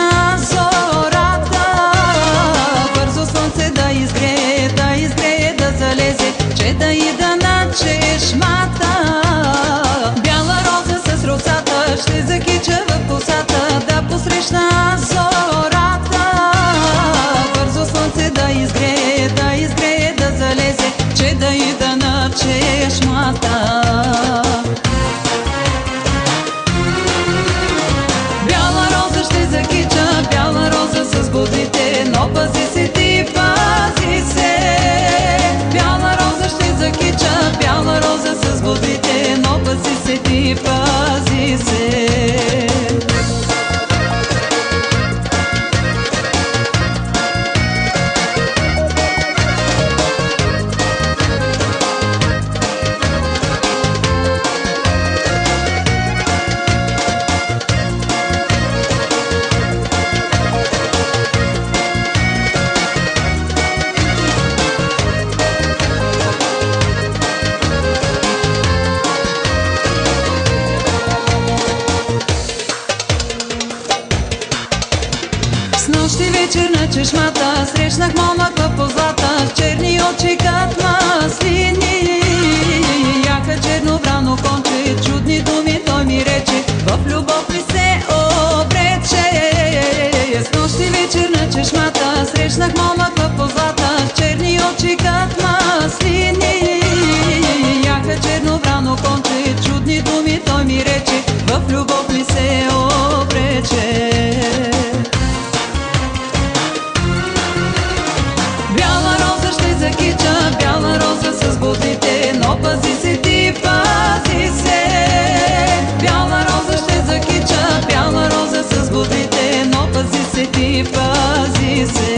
посрещна зората. Бързо слънце да изгрее, да залезе, че да ида на чешмата. Бяла роза с росата ще закича в косата, да посрещна зората. Бързо слънце да изгрее, да залезе, че да ида на чешмата. Бяла роза ще закича, бяла роза с бодлите, но пази се ти, пази се. Бяла роза ще закича, бяла роза с бодлите, но пази се ти, пази се. Снощи вечер на чешмата срещнах момък в позлата, с черни очи кат маслини. Яка чернобрано конче, чудни думи той ми рече, в любов ми се обрече. Снощи вечер на чешмата срещнах момък в позлата, с черни очи кат маслини. Яка чернобрано конче, чудни думи той ми рече, в любов ми се обрече. Бяла роза ще закича, бяла роза с бодлите, но пази се ти, пази се. Бяла роза ще закича, бяла роза с бодлите, но пази се ти, пази се.